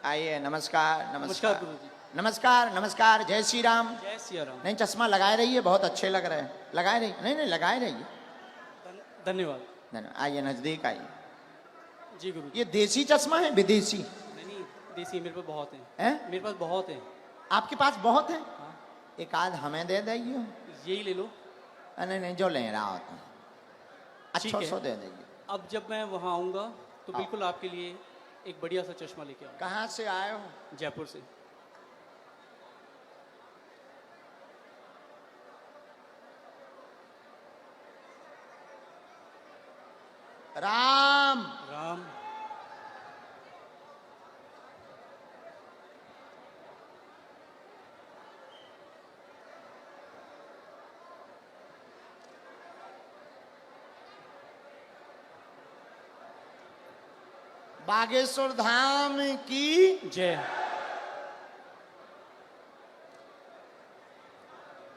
आइए, नमस्कार नमस्कार नमस्कार गुरुजी। नमस्कार नमस्कार। जय श्री राम। जय सिया राम। नहीं, चश्मा लगाए रहिए, बहुत अच्छे लग रहे हैं। लगाए रहिए, नहीं नहीं लगाए रहिए। धन्यवाद। धन्यवाद। आइए, नजदीक आइए। जी गुरुजी। ये देसी चश्मा है विदेशी? नहीं देसी मेरे पास बहुत हैं। हैं? मेरे पास बहुत हैं। आपके पास बहुत है? हाँ एक आध हमें दे दीजिए। यही ले लो। नहीं नहीं, जो ले रहा होता ठीक अच्छा है। सो दे दीजिए। अब जब मैं वहाँ आऊँगा तो हाँ। बिल्कुल आपके लिए एक बढ़िया सा चश्मा लेके आऊँगा। कहाँ से आए हो? जयपुर से। राम राम। बागेश्वर धाम की जय।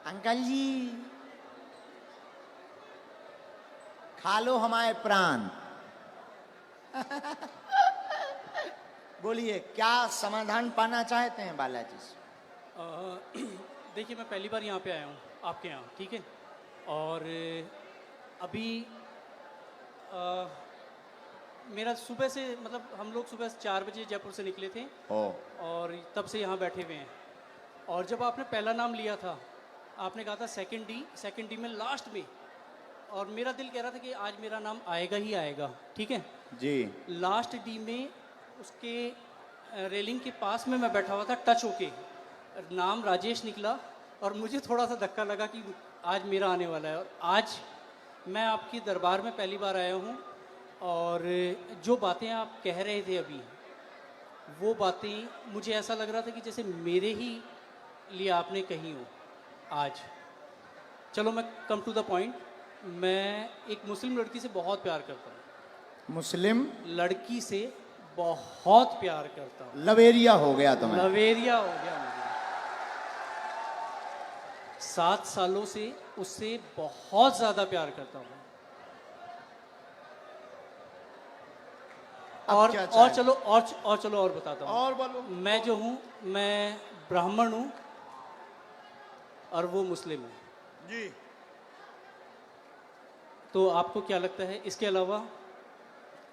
अंकल जी, खा लो हमारे प्राण। बोलिए, क्या समाधान पाना चाहते हैं बालाजी से? देखिए मैं पहली बार यहाँ पे आया हूँ आपके यहाँ, ठीक है। और अभी अ, मेरा सुबह से मतलब हम लोग सुबह 4 बजे जयपुर से निकले थे ओ, और तब से यहाँ बैठे हुए हैं। और जब आपने पहला नाम लिया था, आपने कहा था सेकंड डी में लास्ट में, और मेरा दिल कह रहा था कि आज मेरा नाम आएगा ही आएगा, ठीक है। जी। लास्ट डी में उसके रेलिंग के पास में मैं बैठा हुआ था, टच होके नाम राजेश निकला और मुझे थोड़ा सा धक्का लगा कि आज मेरा आने वाला है। और आज मैं आपके दरबार में पहली बार आया हूँ और जो बातें आप कह रहे थे अभी, वो बातें मुझे ऐसा लग रहा था कि जैसे मेरे ही लिए आपने कही हो आज। चलो मैं कम टू द पॉइंट। मैं एक मुस्लिम लड़की से बहुत प्यार करता हूँ। मुस्लिम लड़की से बहुत प्यार करता हूँ। लवेरिया हो गया तुम्हें? लवेरिया हो गया मुझे। 7 सालों से उससे बहुत ज्यादा प्यार करता हूँ। अब और क्या और चाहे? चलो और चलो और बताता हूँ। और बोलो। मैं जो हूँ, मैं ब्राह्मण हूँ और वो मुस्लिम है जी। तो आपको क्या लगता है इसके अलावा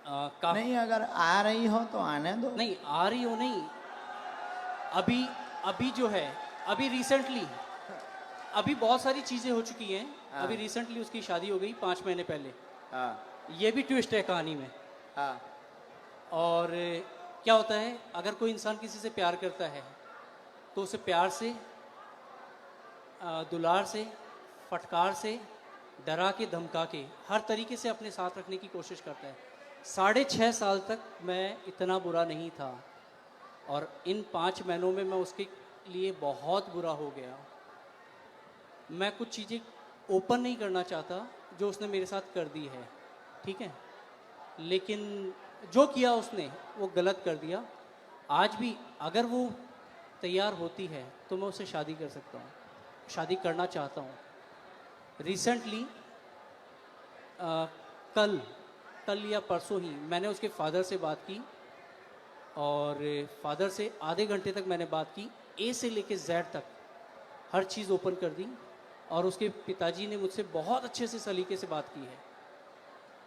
नहीं, अगर आ रही हो तो आने दो। नहीं आ रही हो नहीं। अभी अभी जो है, अभी रिसेंटली अभी बहुत सारी चीजें हो चुकी हैं। हाँ। अभी रिसेंटली उसकी शादी हो गई 5 महीने पहले। हाँ ये भी ट्विस्ट है कहानी में। हाँ। और क्या होता है, अगर कोई इंसान किसी से प्यार करता है तो उसे प्यार से, दुलार से, फटकार से, डरा के, धमका के, हर तरीके से अपने साथ रखने की कोशिश करता है। 6.5 साल तक मैं इतना बुरा नहीं था और इन 5 महीनों में मैं उसके लिए बहुत बुरा हो गया। मैं कुछ चीज़ें ओपन नहीं करना चाहता जो उसने मेरे साथ कर दी है, ठीक है। लेकिन जो किया उसने वो गलत कर दिया। आज भी अगर वो तैयार होती है तो मैं उससे शादी कर सकता हूँ, शादी करना चाहता हूँ। रिसेंटली कल या परसों ही मैंने उसके फादर से बात की और फादर से आधे घंटे तक मैंने बात की। ए से लेके जेड तक हर चीज़ ओपन कर दी और उसके पिताजी ने मुझसे बहुत अच्छे से सलीके से बात की है।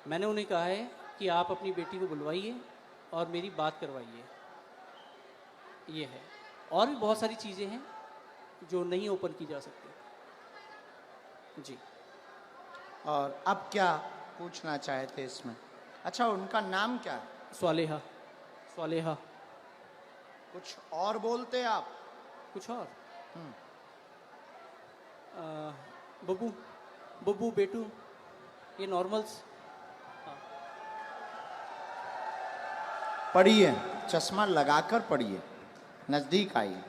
मैंने उन्हें कहा है कि आप अपनी बेटी को बुलवाइए और मेरी बात करवाइए। ये है। और भी बहुत सारी चीज़ें हैं जो नहीं ओपन की जा सकती। जी। और अब क्या पूछना चाहते इसमें? अच्छा, उनका नाम क्या है? स्वालेहा। स्वालेहा। कुछ और बोलते आप? कुछ और? बब्बू, बब्बू, बेटू, ये नॉर्मल्स। पढ़िए, चश्मा लगाकर पढ़िए। नजदीक आइए।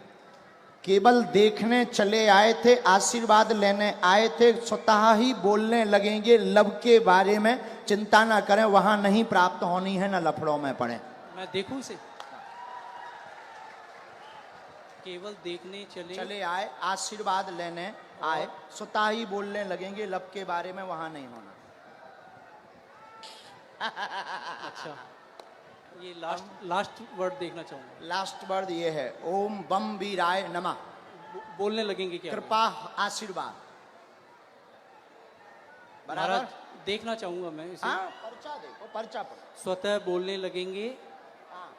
केवल देखने चले आए थे, आशीर्वाद लेने आए थे, स्वतः ही बोलने लगेंगे लब के बारे में। चिंता ना करें, वहां नहीं प्राप्त होनी है, ना लफड़ों में पड़े। मैं देखूं इसे? केवल देखने चले आए, आशीर्वाद लेने आए, स्वतः ही बोलने लगेंगे लब के बारे में, वहां नहीं होना। अच्छा। ये लास्ट वर्ड देखना चाहूँगा। लास्ट वर्ड ये है, ओम बम वीराय नमः। बोलने लगेंगे क्या? कृपा आशीर्वाद। बराबर। महाराज देखना चाहूँगा मैं इसे। हाँ, पर्चा देखो, पर्चा पर। स्वतः बोलने लगेंगे। हाँ,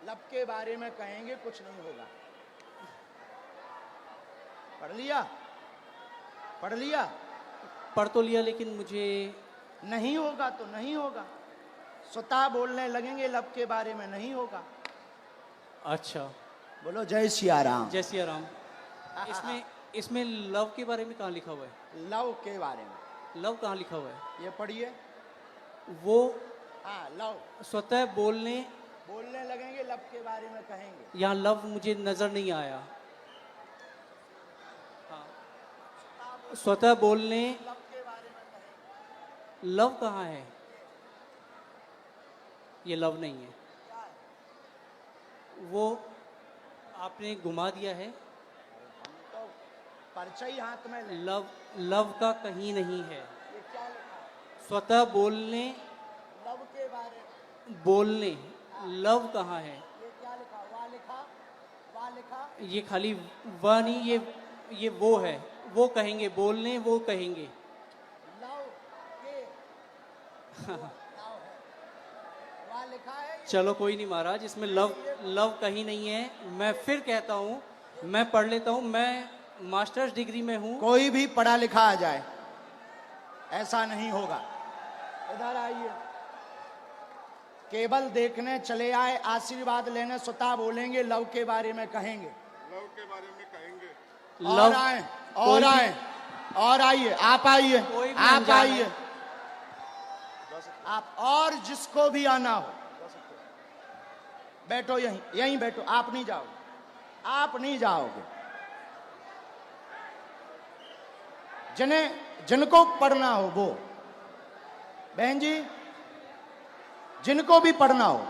लब के बारे में कहेंगे, कुछ नहीं होगा। पढ़ लिया? पढ़ लिया? पढ़ तो लिया, लेकिन मुझे नहीं होगा तो नहीं होगा। स्वतः बोलने लगेंगे, लब के बारे में नहीं होगा। अच्छा, बोलो जय सिया राम। जय सिया राम। इसमें इसमें लव के बारे में कहाँ लिखा हुआ है? लव के बारे में। लव कहाँ लिखा हुआ है? ये पढ़िए। वो हाँ, लव। स्वतः बोलने लगेंगे, लब के बारे में कहेंगे। यहाँ लव मुझे नजर नहीं आया। हाँ, स्वतः बोलने, लब के बारे में कहेंगे। लव कहाँ है? ये लव नहीं है, वो आपने घुमा दिया है। तो पर्चा ही हाथ में ले। लव, लव का कहीं नहीं है। ये क्या लिखा है? स्वतः बोलने, लव के बारे में। बोलने, लव कहाँ है? ये क्या लिखा? वाह लिखा, वाह लिखा। ये खाली वह नहीं, ये वो है। वो कहेंगे, बोलने वो कहेंगे। लव के लव है, वाह लिखा है। चलो कोई नहीं महाराज, इसमें लव लव कहीं नहीं है। मैं फिर कहता हूँ, मैं पढ़ लेता हूँ। मैं मास्टर्स डिग्री में हूँ। कोई भी पढ़ा लिखा आ जाए, ऐसा नहीं होगा। इधर आइए। केवल देखने चले आए, आशीर्वाद लेने स्वतः बोलेंगे, लव के बारे में कहेंगे। लव के बारे में कहेंगे। और आए, और आए, और आइए। आप आइए, कोई भी आप अनजान आइए। है। आप और जिसको भी आना हो बैठो, यहीं यहीं बैठो। आप नहीं जाओगे, आप नहीं जाओगे। जिनको पढ़ना हो वो, बहन जी, जिनको भी पढ़ना हो,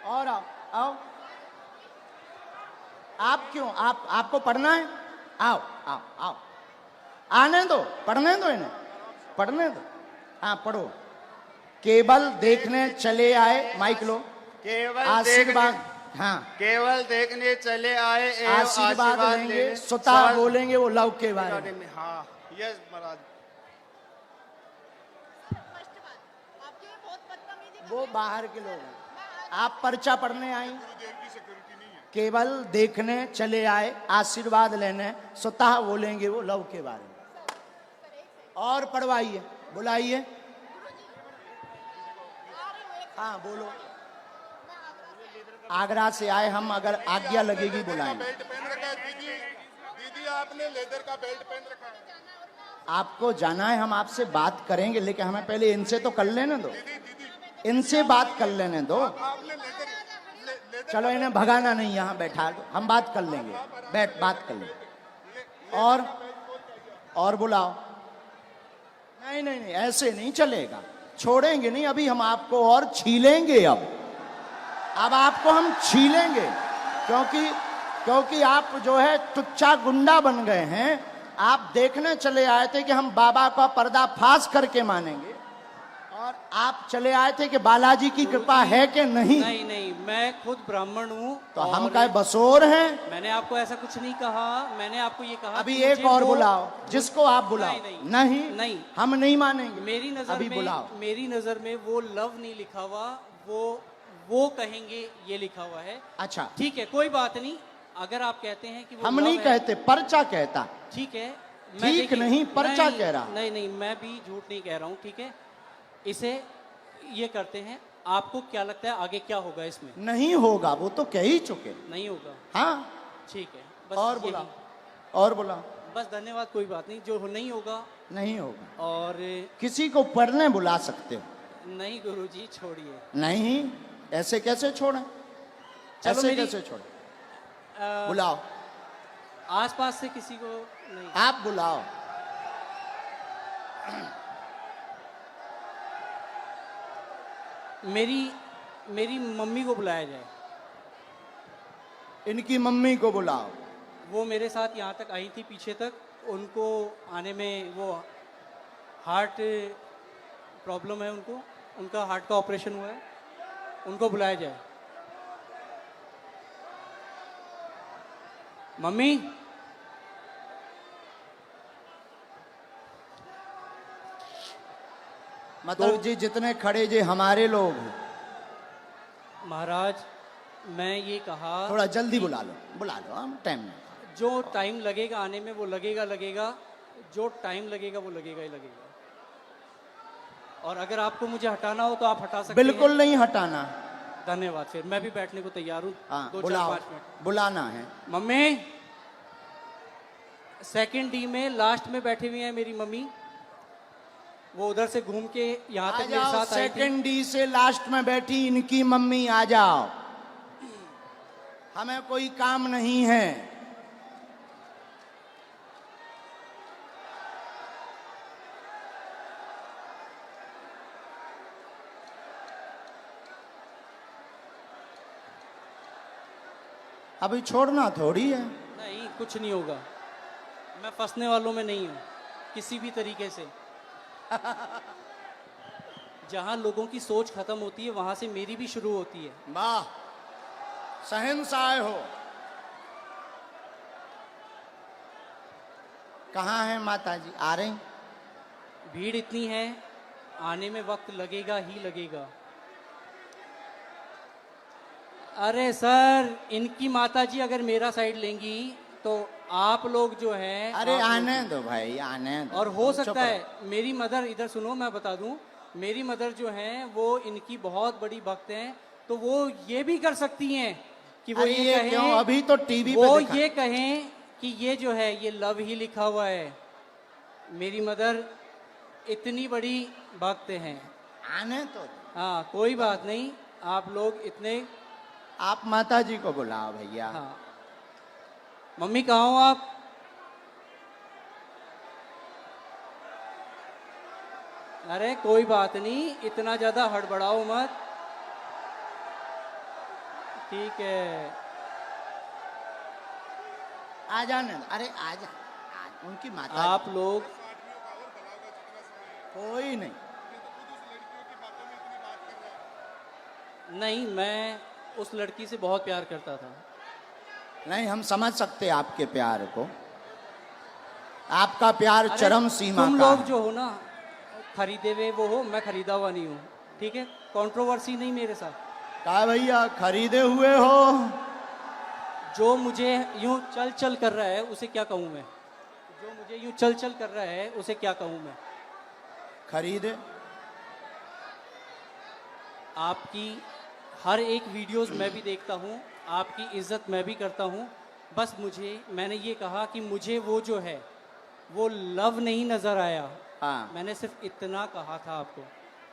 और आओ आओ। आप क्यों, आपको पढ़ना है? आओ आओ आओ, आने दो, पढ़ने दो इन्हें, पढ़ने दो। हाँ पढ़ो। केवल देखने चले आए, माइक लो। केवल आशीर्वाद, हाँ, केवल देखने चले आए एवं आशीर्वाद लेंगे, लेने स्वतः बोलेंगे वो लव के बारे बारे में। में। हाँ, यस महाराज। वो बाहर के लोग हैं, आप पर्चा पढ़ने आई। केवल देखने चले आए, आशीर्वाद लेने, स्वतः बोलेंगे वो लव के बारे में। और पढ़वाइए, बुलाइए। हाँ बोलो। आगरा से आए हम, अगर आज्ञा लगेगी बुलाएंगे। बेल्ट पहन रखा है दीदी, दीदी आपने लेदर का बेल्ट पहन रखा है। आपको जाना है, हम आपसे बात करेंगे, लेकिन हमें पहले इनसे तो कर लेने दो, इनसे बात कर लेने दो। आपने लेदर चलो इन्हें भगाना नहीं, यहाँ बैठा दो, हम बात कर लेंगे, बैठ बात कर लेंगे। और बुलाओ। नहीं नहीं नहीं, ऐसे नहीं चलेगा, छोड़ेंगे नहीं। अभी हम आपको और छीलेंगे। अब आपको हम छीलेंगे, क्योंकि आप जो है टुच्चा गुंडा बन गए हैं। आप देखने चले आए थे कि हम बाबा का पर्दाफाश करके मानेंगे, और आप चले आए थे कि बालाजी की कृपा है कि नहीं। नहीं नहीं, मैं खुद ब्राह्मण हूँ। तो हम क्या बसोर हैं? मैंने आपको ऐसा कुछ नहीं कहा। मैंने आपको ये कहा अभी कि एक मुझे और वो- बुलाओ, जिसको आप बुलाओ। नहीं, नहीं नहीं। हम नहीं मानेंगे। मेरी नजर अभी में, बुलाओ। मेरी नजर में वो लव नहीं लिखा हुआ, वो कहेंगे ये लिखा हुआ है। अच्छा, ठीक है, कोई बात नहीं। अगर आप कहते हैं कि वो हम love नहीं है, कहते, पर्चा कहता। ठीक है। ठीक देखिए- नहीं, पर्चा नहीं, कह रहा। नहीं नहीं, मैं भी झूठ नहीं कह रहा हूँ। ठीक है, इसे ये करते हैं। आपको क्या लगता है आगे क्या होगा इसमें? नहीं होगा, वो तो कह ही चुके। नहीं होगा, हाँ, ठीक है। बस और यही। बुलाओ, और बुलाओ। बस धन्यवाद, कोई बात नहीं। जो नहीं होगा, नहीं होगा। और किसी को पढ़ने बुला सकते हो? नहीं गुरुजी, छोड़िए। नहीं, ऐसे कैसे छोड़ें? चलो ऐसे मेरी- कैसे छोड़ें? अ, बुलाओ, आसपास से किसी को नहीं। आप बुलाओ। मेरी मम्मी को बुलाया जाए। इनकी मम्मी को बुलाओ। वो मेरे साथ यहाँ तक आई थी, पीछे तक। उनको आने में वो हार्ट प्रॉब्लम है, उनका हार्ट का ऑपरेशन हुआ है। उनको बुलाया जाए। मम्मी, मतलब जी जितने खड़े जी हमारे लोग, महाराज मैं ये कहा थोड़ा जल्दी बुला लो, हम टाइम नहीं। जो टाइम लगेगा आने में वो लगेगा, जो टाइम लगेगा वो लगेगा ही लगेगा। और अगर आपको मुझे हटाना हो तो आप हटा सकते बिल्कुल हैं। नहीं हटाना। धन्यवाद। फिर मैं भी बैठने को तैयार हूँ। हाँ 2 4 बुलाओ, 5 मिनट। बुलाना है। मम्मी, सेकंड डी में लास्ट में बैठी हुई है मेरी मम्मी। वो उधर से घूम के यहाँ आ तक मेरे जाओ, साथ आई थी। सेकंड डी से लास्ट में बैठी इनकी मम्मी, आ जाओ, हमें कोई काम नहीं है। अभी छोड़ना थोड़ी है। नहीं, कुछ नहीं होगा। मैं फंसने वालों में नहीं हूँ किसी भी तरीके से। जहाँ लोगों की सोच खत्म होती है वहां से मेरी भी शुरू होती है। वाह, शहंशाह हो। कहाँ है माता जी? आ रही? भीड़ इतनी है, आने में वक्त लगेगा ही लगेगा। अरे सर, इनकी माताजी अगर मेरा साइड लेंगी तो आप लोग जो हैं, अरे आप लोग- आने दो भाई, आने दो। और हो चुप सकता रहो। है मेरी मदर, इधर सुनो मैं बता दूं, मेरी मदर जो हैं वो इनकी बहुत बड़ी भक्त हैं, तो वो ये भी कर सकती हैं कि वो अरे ये ये कहें, क्यों? अभी तो टीवी वो पे दिखा। ये कहें कि ये जो है ये लव ही लिखा हुआ है। मेरी मदर इतनी बड़ी भक्त हैं। आने तो। हाँ कोई बात नहीं, आप लोग इतने। आप माता जी को बुलाओ भैया। हाँ मम्मी कहाँ हो आप? अरे कोई बात नहीं, इतना ज्यादा हड़बड़ाओ मत। ठीक है। आ जाने दो। अरे आ जा, उनकी माता आप लोग कोई नहीं। नहीं, मैं उस लड़की से बहुत प्यार करता था। नहीं, हम समझ सकते हैं आपके प्यार को। आपका प्यार अरे, चरम सीमा तुम का लोग है। जो हो ना, खरीदे हुए वो हो, मैं खरीदा हुआ नहीं हूँ। ठीक है, कंट्रोवर्सी नहीं मेरे साथ। कहा भैया खरीदे हुए हो? जो मुझे यूं चल चल कर रहा है उसे क्या कहूँ मैं? जो मुझे यूं चल चल कर रहा है उसे क्या कहूँ मैं? खरीदे। आपकी हर एक वीडियोस मैं भी देखता हूँ, आपकी इज्जत मैं भी करता हूँ। बस मैंने ये कहा कि मुझे वो जो है वो लव नहीं नजर आया। हाँ, मैंने सिर्फ इतना कहा था आपको।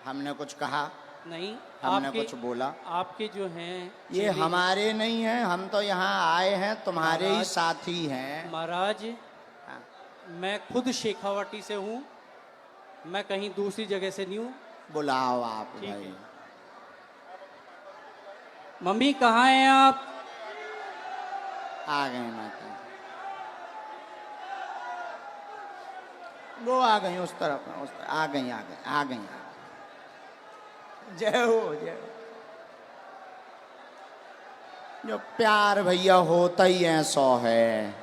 हमने कुछ कहा? नहीं, हमने कुछ बोला? आपके जो हैं ये चेहरे- हमारे नहीं हैं, हम तो यहाँ आए हैं, तुम्हारे ही महाराज- साथी हैं। महाराज, हाँ। मैं खुद शेखावाटी से हूँ, मैं कहीं दूसरी जगह से नहीं हूँ। बुलाओ आप ठीक भाई। है। मम्मी कहाँ हैं आप? आ गए माता जी। वो आ गई उस तरफ, आ गई। जय हो, जय हो। जो प्यार भैया होता ही है 100 है।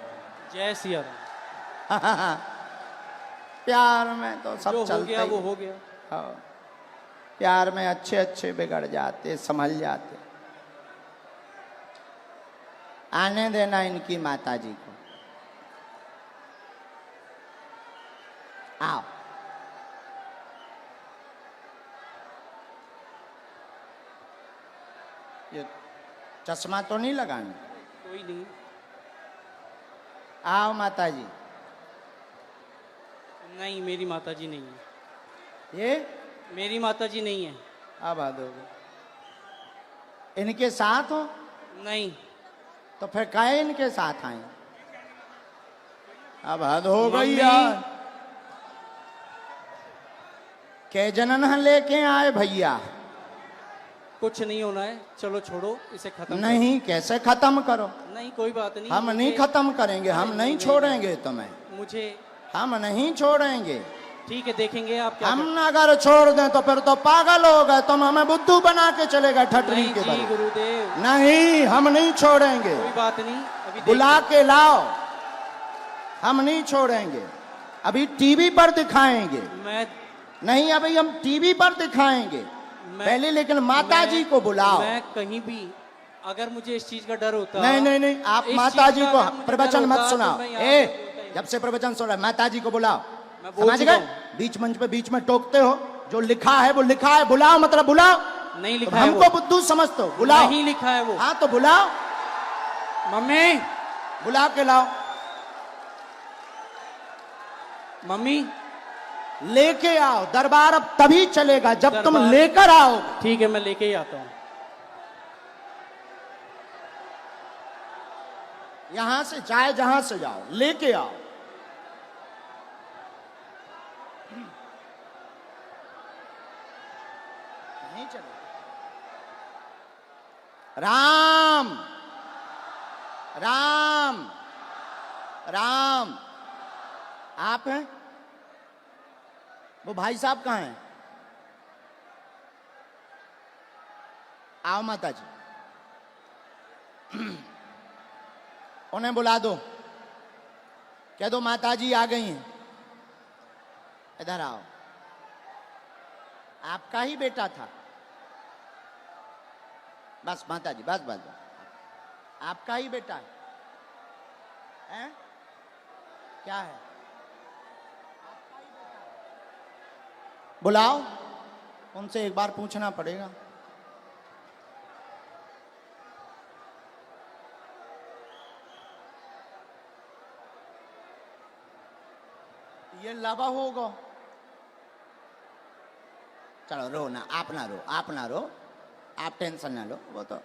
जय सिया राम। प्यार में तो सब जो हो चलता गया ही वो है। हो गया। हाँ। प्यार में अच्छे अच्छे बिगड़ जाते, संभल जाते। आने देना इनकी माता जी को। आओ। ये चश्मा तो नहीं लगाना? कोई नहीं। आओ माता जी। नहीं, मेरी माताजी नहीं है। ये मेरी माताजी नहीं है। अब आ दो। इनके साथ हो? नहीं। तो फिर काहे इनके साथ आए? अब हद हो गई मम्मी। यार। के जनन लेके आए भैया? कुछ नहीं होना है, चलो छोड़ो इसे खत्म नहीं, कैसे खत्म करो? करो। नहीं कोई बात नहीं। हम नहीं मुझे- खत्म करेंगे, हम नहीं नहीं, छोड़ेंगे तुम्हें। मुझे हम नहीं छोड़ेंगे। ठीक है, देखेंगे आप क्या हम अगर छोड़ दें तो फिर तो पागल हो गए, तुम हमें बुद्धू बना के चले गए ठटरी नहीं के जी बल। गुरुदेव, नहीं, हम नहीं छोड़ेंगे, कोई बात नहीं, अभी बुला के लाओ, हम नहीं छोड़ेंगे। अभी टीवी पर दिखाएंगे, मैं नहीं अभी हम टीवी पर दिखाएंगे पहले, लेकिन माता जी को बुलाओ। मैं कहीं भी अगर मुझे इस चीज का डर होता, नहीं नहीं नहीं, आप इस माता चीज जी का को अगर मुझे प्रवचन डर मत होता, सुनाओ। तो मैं यहाँ पे बोलता ही जब से प्रवचन सुन रहा है, माता जी को बुलाओ। मैं बोल समझ चुका गए? हूं। बीच मंच पे बीच में टोकते हो, जो लिखा है वो लिखा है, बुलाओ मतलब बुलाओ। नहीं तुम लिखा है हमको वो, बुद्धू समझते हो, बुलाओ। नहीं लिखा है वो। हाँ तो बुलाओ, मम्मी, बुला के लाओ, मम्मी, लेके आओ। दरबार अब तभी चलेगा जब तुम दरबार- लेकर आओ। ठीक है, मैं लेके ही आता हूँ। यहां से चाहे जहां से जाओ, लेके आओ। नहीं चले। राम राम राम, आप हैं? वो भाई साहब कहाँ हैं? आओ माता जी, उन्हें बुला दो, कह दो माता जी आ गई हैं, इधर आओ। आपका ही बेटा था, बस माता जी, बस बस बस, आपका ही बेटा है, हैं? क्या है? आपका ही बेटा है। बुलाओ, उनसे एक बार पूछना पड़ेगा। ये लावा होगा। चलो रो ना, आप ना रो, आप ना रो, आप टेंशन ना लो, वो तो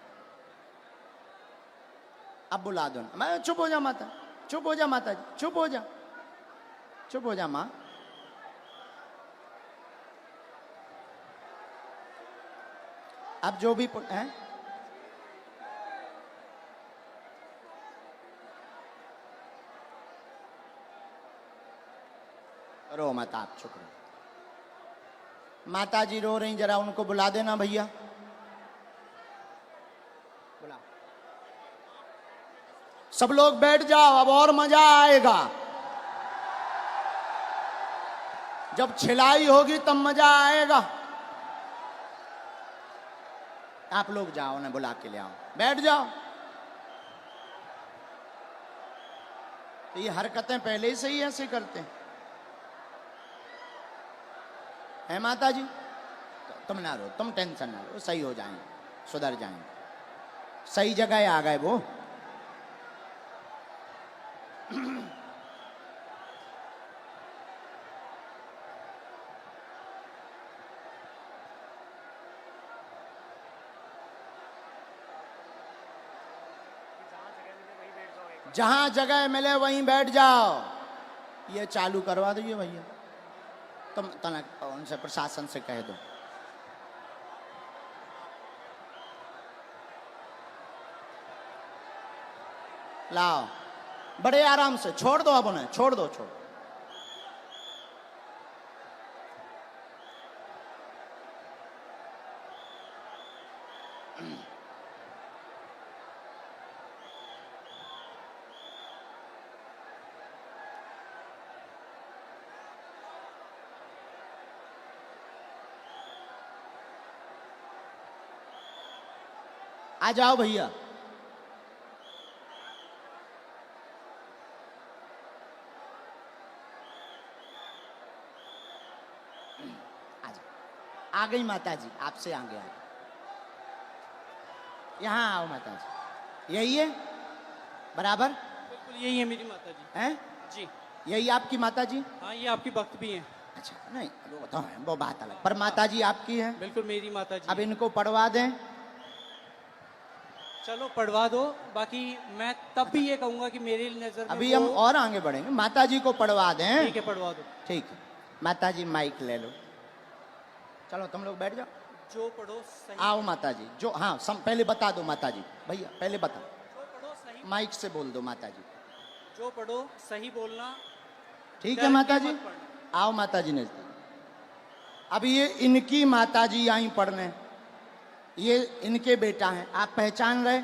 अब बुला दो ना। मैं चुप हो जा माता, चुप हो जा माता जी, चुप हो जा, चुप हो जा माँ। अब जो भी है, रो मत, आप चुप रहो। माता जी रो रही, जरा उनको बुला देना भैया, बुला। सब लोग बैठ जाओ, अब और मजा आएगा। जब छिलाई होगी तब मजा आएगा। आप लोग जाओ ना, बुला के ले आओ, बैठ जाओ। तो ये हरकतें पहले से ही ऐसे करते हैं, है माता जी? तुम ना रो, तुम टेंशन ना लो, सही हो जाएंगे, सुधर जाएंगे, सही जगह आ गए वो। जहां जगह मिले वहीं बैठ जाओ। ये चालू करवा दीजिए भैया, तुम तनक उनसे प्रशासन से कह दो। लाओ, बड़े आराम से छोड़ दो, अब उन्हें छोड़ दो, छोड़। आ जाओ भैया, आ गई माता जी, आपसे आगे आ गई। यहाँ आओ माता जी, यही है बराबर? बिल्कुल यही है मेरी माता जी। हैं? जी यही आपकी माता जी? हाँ, ये आपकी भक्त भी हैं। अच्छा, नहीं वो तो है, वो बात अलग, पर माता जी आपकी है। बिल्कुल मेरी माता जी। अब इनको पढ़वा दें। चलो पढ़वा दो, बाकी मैं तब भी ये कहूंगा कि मेरी नजर में अभी हम और आगे बढ़ेंगे, माता जी को पढ़वा दें। ठीक है, पढ़वा दो। ठीक है, माता जी माइक ले लो, चलो तुम लोग बैठ जाओ। जो पढ़ो सही, आओ माता जी, जो हाँ पहले बता दो माता जी, भैया पहले बता, जो पढ़ो सही, माइक से बोल दो माता जी। जो पढ़ो सही बोलना। ठीक डर है माता के जी, मत पढ़ना। आओ माता जी ने। अब ये इनकी माता जी आई पढ़ने, ये इनके बेटा हैं, आप पहचान रहे,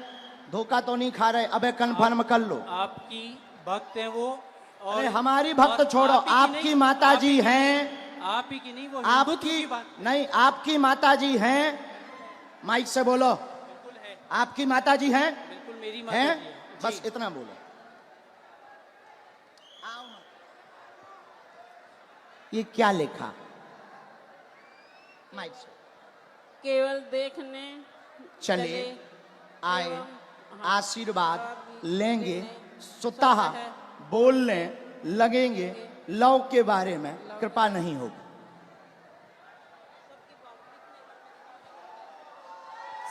धोखा तो नहीं खा रहे? अबे कन्फर्म कर लो। आपकी भक्त है वो, और अरे हमारी भक्त और छोड़ो, आप ही की आपकी नहीं, माता आप ही जी की हैं, नहीं, आप ही की नहीं, वो हिंदुत्व आपकी की बात नहीं, आपकी माता जी हैं, माइक से बोलो, बिल्कुल है, आपकी माता जी हैं, बिल्कुल मेरी माता हैं? जी है। बस जी। इतना बोलो। ये क्या लिखा? माइक से। केवल देखने चले आए, एवं आशीर्वाद लेंगे, स्वतः बोलने लगेंगे, लव के बारे में कृपा नहीं होगी।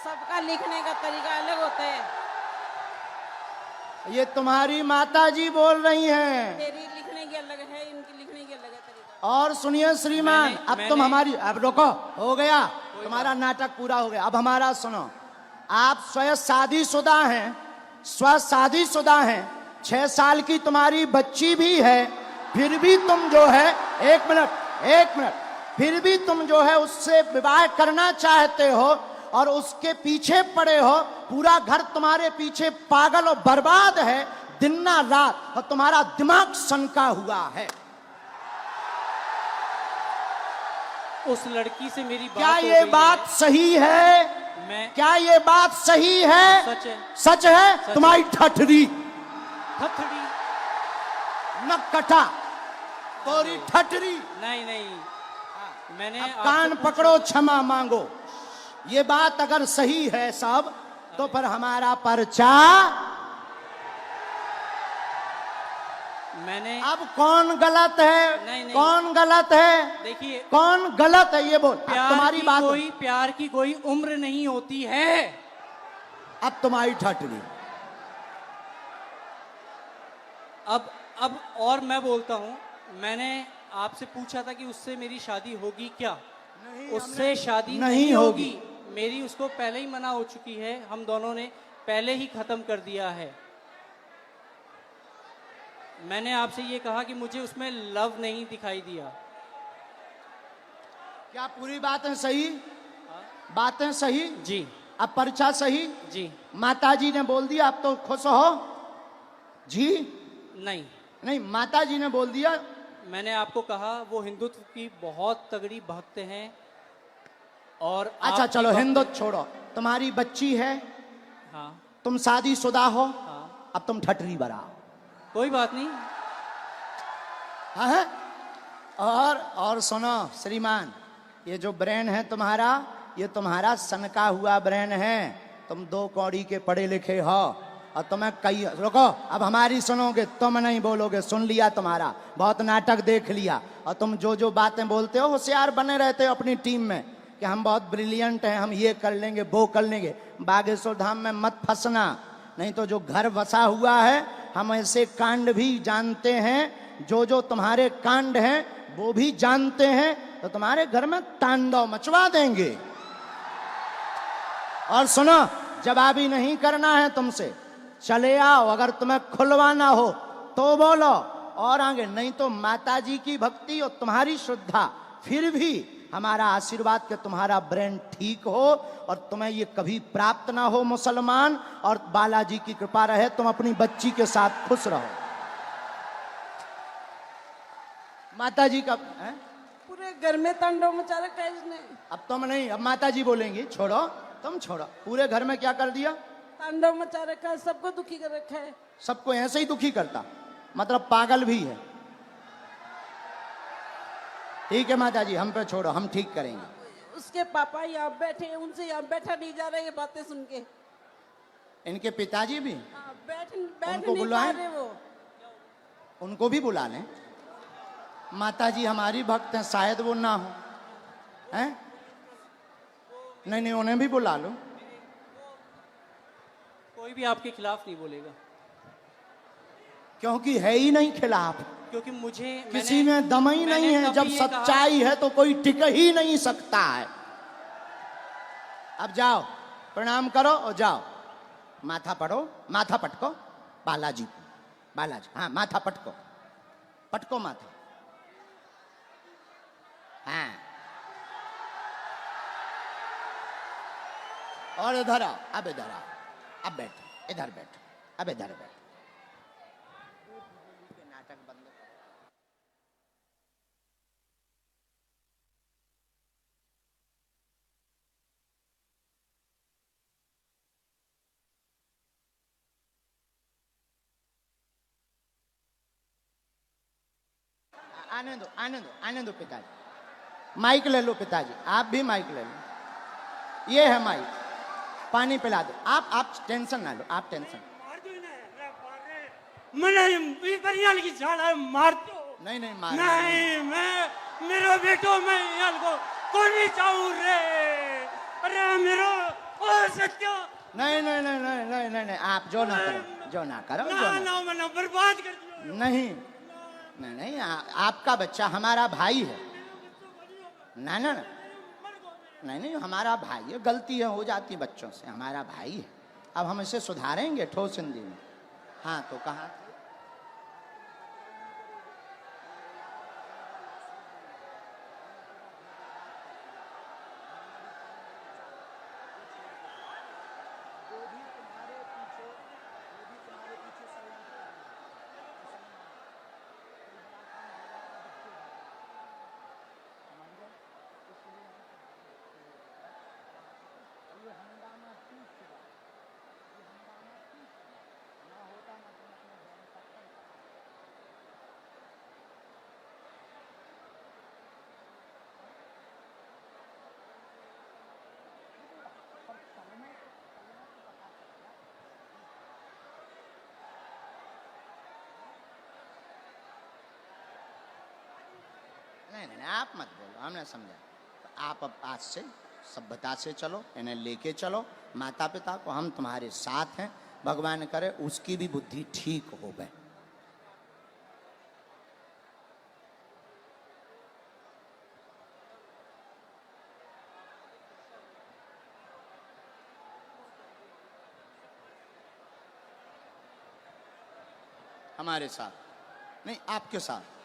सबका लिखने का तरीका अलग होता है। ये तुम्हारी माता जी बोल रही हैं। मेरी लिखने की अलग है, इनकी लिखने की अलग है तरीका। और सुनिए श्रीमान, अब तुम हमारी, अब रुको, हो गया तुम्हारा नाटक पूरा हो गया। अब हमारा सुनो, आप स्वयं शादीशुदा हैं, स्व शादीशुदा हैं, 6 साल की तुम्हारी बच्ची भी है, फिर भी तुम जो है, एक मिनट, फिर भी तुम जो है उससे विवाह करना चाहते हो और उसके पीछे पड़े हो। पूरा घर तुम्हारे पीछे पागल और बर्बाद है दिन ना रात, और तुम्हारा दिमाग सनका हुआ है। उस लड़की से मेरी बात क्या हो ये गई बात है। सही है? मैं क्या ये बात सही है? सच है, सच है? तुम्हारी ठठरी थथड़ी न कटा, तोरी ठठरी। नहीं नहीं, मैंने अब आपसे कान पूछा- पकड़ो, क्षमा मांगो। ये बात अगर सही है सब, तो फिर हमारा पर्चा। मैंने अब कौन गलत है? नहीं। कौन गलत है? देखिए, कौन गलत है ये बोल। अब तुम्हारी बात, प्यार की कोई उम्र नहीं होती है। अब तुम्हारी ठठरी। अब और मैं बोलता हूं, मैंने आपसे पूछा था कि उससे मेरी शादी होगी क्या? उससे शादी नहीं होगी। मेरी उसको पहले ही मना हो चुकी है, हम दोनों ने पहले ही खत्म कर दिया है। मैंने आपसे ये कहा कि मुझे उसमें लव नहीं दिखाई दिया। क्या पूरी बातें सही? बातें सही? जी अब पर्चा सही? जी। माताजी ने बोल दिया, अब तो खुश हो जी? नहीं, नहीं, माताजी ने बोल दिया। मैंने आपको कहा वो हिंदुत्व की बहुत तगड़ी भक्त हैं। और अच्छा आपकी चलो, भक्त- हिंदुत्व छोड़ो, तुम्हारी बच्ची है, हाँ तुम शादीशुदा हो, हाँ, अब तुम ठठरी बराओ। कोई बात नहीं। हाँ? और सुनो श्रीमान, ये जो ब्रेन है तुम्हारा, ये तुम्हारा सनका हुआ ब्रेन है। तुम 2 कौड़ी के पढ़े लिखे हो, और तुम्हें कई, रुको, अब हमारी सुनोगे, तुम नहीं बोलोगे, सुन लिया तुम्हारा, बहुत नाटक देख लिया। और तुम जो जो बातें बोलते हो, होशियार बने रहते हो अपनी टीम में कि हम बहुत ब्रिलियंट हैं, हम ये कर लेंगे, वो कर लेंगे। बागेश्वर धाम में मत फंसना, नहीं तो जो घर बसा हुआ है, हम ऐसे कांड भी जानते हैं, जो तुम्हारे कांड हैं वो भी जानते हैं, तो तुम्हारे घर में तांडव मचवा देंगे। और सुनो, जवाबी नहीं करना है तुमसे, चले आओ, अगर तुम्हें खुलवाना हो तो बोलो, और आगे नहीं तो माताजी की भक्ति और तुम्हारी श्रद्धा, फिर भी हमारा आशीर्वाद कि तुम्हारा ब्रेन ठीक हो और तुम्हें ये कभी प्राप्त ना हो मुसलमान, और बालाजी की कृपा रहे, तुम अपनी बच्ची के साथ खुश रहो। माताजी का है? पूरे घर में तांडव मचा रखा है इसने। अब तुम नहीं, अब माताजी बोलेंगी, छोड़ो, तुम छोड़ो। पूरे घर में क्या कर दिया? तांडव मचा रखा है, सबको दुखी कर रखा है। सबको ऐसे ही दुखी करता, मतलब पागल भी है। ठीक है माताजी, हम पे छोड़ो, हम ठीक करेंगे। उसके पापा यहाँ बैठे हैं, उनसे यहाँ बैठा नहीं जा रहा, ये बातें सुन के। इनके पिताजी भी, हाँ, बैठ उनको नहीं पा बुलाएं? रहे वो। उनको भी बुला लें। माताजी हमारी भक्त हैं, शायद वो ना हो, हैं? नहीं, उन्हें भी बुला लो। कोई भी आपके खिलाफ नहीं बोलेगा, क्योंकि है ही नहीं खिलाफ, क्योंकि मुझे किसी में दम ही नहीं है। जब सच्चाई है तो कोई टिक ही नहीं सकता है। अब जाओ, प्रणाम करो और जाओ, माथा पढ़ो, माथा पटको, बालाजी, हाँ, माथा पटको, पटको माथा। हाँ, और इधर आओ, अब इधर आओ, अब बैठो, इधर बैठो, अब इधर बैठो। नाटक बंद करो। आने दो पिताजी। माइक ले लो पिताजी, आप भी माइक ले लो। ये है माइक, पानी पिला दो। आप टेंशन ना लो, आप टेंशन। मैंने की झाड़ा मार दो। नहीं नहीं मार नहीं, मैं मेरा बेटो मैं यार को कोनी चाहूं रे। अरे मेरो ओ सत्य। नहीं नहीं नहीं नहीं नहीं नहीं नहीं, आप जो ना करो, जो ना करो, जो ना ना। ना मैंने बर्बाद कर दिया। नहीं नहीं नहीं, आपका बच्चा हमारा भाई है। ना ना ना, नहीं नहीं, हमारा भाई है। गलती है हो जाती है बच्चों से, हमारा भाई है। अब हम इसे सुधारेंगे ठोस हिंदी में। हाँ तो कहाँ नहीं नहीं, आप मत बोलो, हमने समझा। तो आप अब आज से सभ्यता से चलो, इन्हें लेके चलो। माता पिता को हम तुम्हारे साथ हैं, भगवान करे उसकी भी बुद्धि ठीक हो गए। हमारे साथ नहीं, आपके साथ।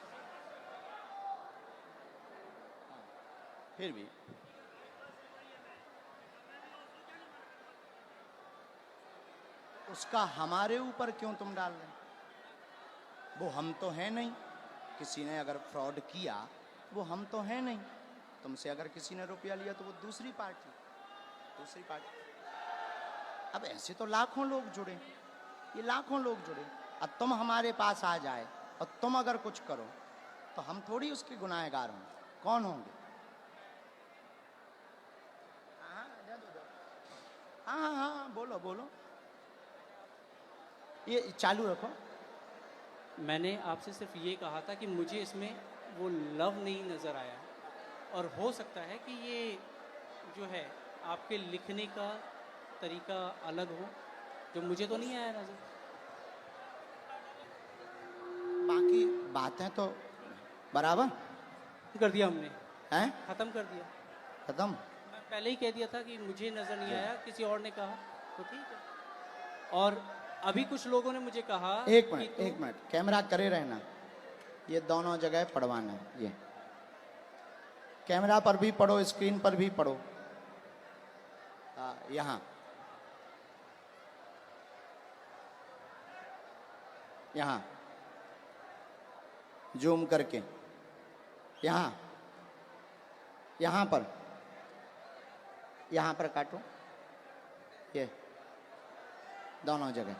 फिर भी उसका हमारे ऊपर क्यों तुम डाल रहे? वो हम तो हैं नहीं। किसी ने अगर फ्रॉड किया वो हम तो हैं नहीं। तुमसे अगर किसी ने रुपया लिया तो वो दूसरी पार्टी। अब ऐसे तो लाखों लोग जुड़े, ये लाखों लोग जुड़े। अब तुम हमारे पास आ जाए और तुम अगर कुछ करो तो हम थोड़ी उसके गुनाहगार होंगे। कौन होंगे? हाँ हाँ हाँ, बोलो बोलो, ये चालू रखो। मैंने आपसे सिर्फ ये कहा था कि मुझे इसमें वो लव नहीं नज़र आया, और हो सकता है कि ये जो है आपके लिखने का तरीका अलग हो, जो मुझे तो नहीं आया नज़र। बाकी बातें तो बराबर कर दिया हमने, हैं, ख़त्म कर दिया। खत्म। मैं पहले ही कह दिया था कि मुझे नज़र नहीं आया, किसी और ने कहा तो ठीक है। और अभी कुछ लोगों ने मुझे कहा एक मिनट कैमरा करे रहना। ये दोनों जगह पढ़वाना है, ये कैमरा पर भी पढ़ो, स्क्रीन पर भी पढ़ो। यहाँ यहाँ जूम करके, यहाँ यहाँ पर काटो, ये दोनों जगह।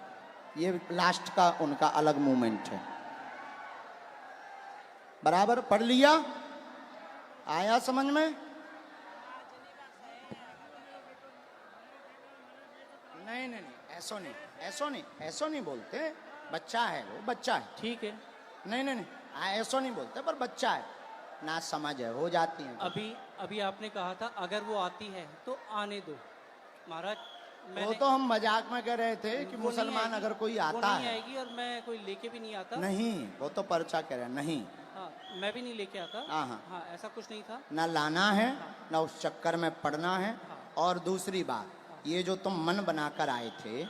ये लास्ट का उनका अलग मूवमेंट है। बराबर पढ़ लिया? आया समझ में? नहीं नहीं नहीं, ऐसो नहीं बोलते। बच्चा है वो, बच्चा है। ठीक है, नहीं नहीं नहीं, ऐसो नहीं बोलते, पर बच्चा है ना, समझ है, हो जाती है। अभी आपने कहा था अगर वो आती है तो आने दो महाराज। वो तो हम मजाक में कह रहे थे कि मुसलमान अगर कोई आता वो नहीं है। आएगी, और मैं कोई लेके भी नहीं आता। नहीं, वो तो पर्चा कह रहे हैं। नहीं, हाँ, मैं भी नहीं लेके आता। हाँ हाँ, हाँ, ऐसा कुछ नहीं था। ना लाना है, ना उस चक्कर में पड़ना है। और दूसरी बात, ये जो तुम मन बनाकर आए थे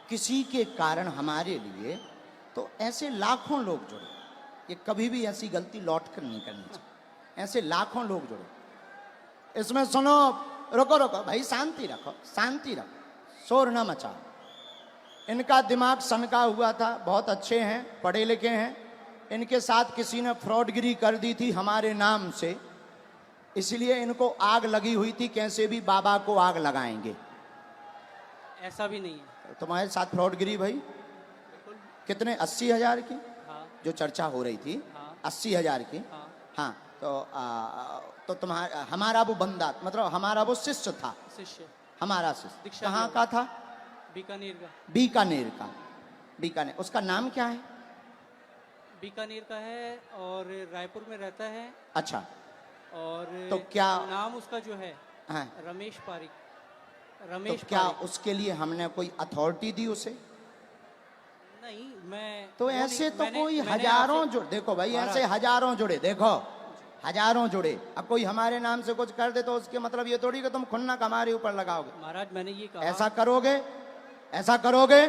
किसी के कारण हमारे लिए, तो ऐसे लाखों लोग जुड़े। ये कभी भी ऐसी गलती लौट कर नहीं करनी चाहिए। ऐसे लाखों लोग जुड़े। इसमें सुनो, रुको रुको भाई, शांति रखो, शांति रखो, शोर ना मचाओ। इनका दिमाग सनका हुआ था, बहुत अच्छे हैं, पढ़े लिखे हैं। इनके साथ किसी ने फ्रॉडगिरी कर दी थी हमारे नाम से, इसलिए इनको आग लगी हुई थी, कैसे भी बाबा को आग लगाएंगे। ऐसा भी नहीं है। तुम्हारे साथ फ्रॉडगिरी भाई कितने? 80,000 की हाँ जो चर्चा हो रही थी, हाँ 80,000 की। हाँ हाँ तो तुम्हारा, हमारा वो बंदा, मतलब हमारा वो शिष्य था, शिष्य हमारा शिष्य दीक्षा कहाँ लिया का था? बीकानेर का। बीकानेर का। बीकानेर, उसका नाम क्या है? बीकानेर का है और रायपुर में रहता है। अच्छा, और तो क्या नाम उसका जो है हाँ, रमेश पारिक। तो रमेश क्या पारिक। उसके लिए हमने कोई अथॉरिटी दी उसे? नहीं, मैं तो वो ऐसे नहीं- तो मैंने- कोई मैंने हजारों आपसे- जुड़े, देखो भाई महाराज, ऐसे हजारों जुड़े, देखो हजारों जुड़े। अब कोई हमारे नाम से कुछ कर दे तो उसके मतलब ये थोड़ी कि तुम खुन्नक हमारे ऊपर लगाओगे। महाराज मैंने ये कहा। ऐसा करोगे? ऐसा करोगे?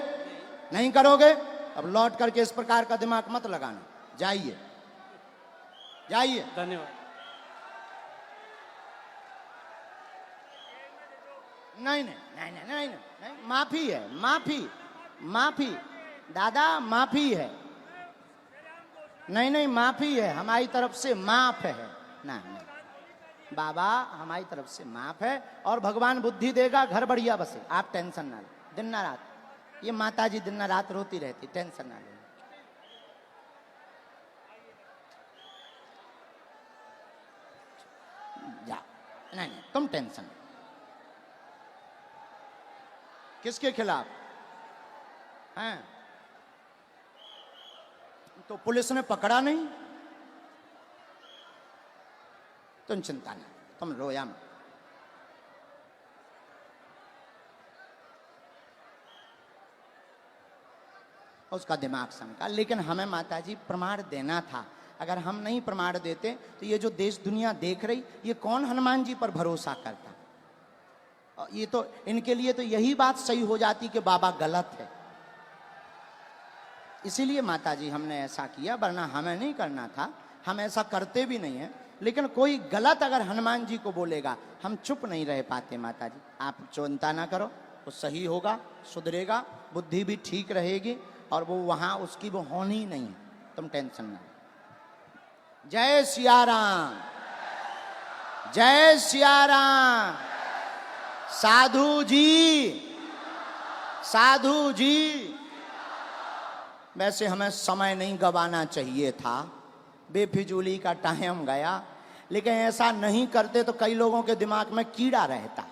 नहीं करोगे? अब लौट करके इस प्रकार का दिमाग मत लगाना। जाइए जाइए। धन्यवाद। नहीं नहीं नहीं नहीं नहीं नहीं, नहीं। माफी है, माफी माफी दादा, माफी है। नहीं नहीं, माफी है हमारी तरफ से, माफ है ना, नहीं बाबा, हमारी तरफ से माफ है। और भगवान बुद्धि देगा, घर बढ़िया बसे, आप टेंशन ना लो। दिन ना रात ये माता जी दिन ना रात रोती रहती, टेंशन ना लो। जा, नहीं नहीं तुम टेंशन। किसके खिलाफ हैं? तो पुलिस ने पकड़ा नहीं, तुम चिंता नहीं, तुम रोया मत। उसका दिमाग सनका। लेकिन हमें माताजी प्रमाण देना था। अगर हम नहीं प्रमाण देते तो ये जो देश दुनिया देख रही, ये कौन हनुमान जी पर भरोसा करता? और ये तो इनके लिए तो यही बात सही हो जाती कि बाबा गलत है। इसीलिए माताजी हमने ऐसा किया, वरना हमें नहीं करना था, हम ऐसा करते भी नहीं है। लेकिन कोई गलत अगर हनुमान जी को बोलेगा, हम चुप नहीं रह पाते। माताजी आप चिंता ना करो, वो सही होगा, सुधरेगा, बुद्धि भी ठीक रहेगी, और वो वहां उसकी वो होनी नहीं है, तुम टेंशन ना। जय सिया राम, जय सिया राम। साधु जी, साधु जी। वैसे हमें समय नहीं गवाना चाहिए था, बेफिजूली का टाइम गया, लेकिन ऐसा नहीं करते तो कई लोगों के दिमाग में कीड़ा रहता।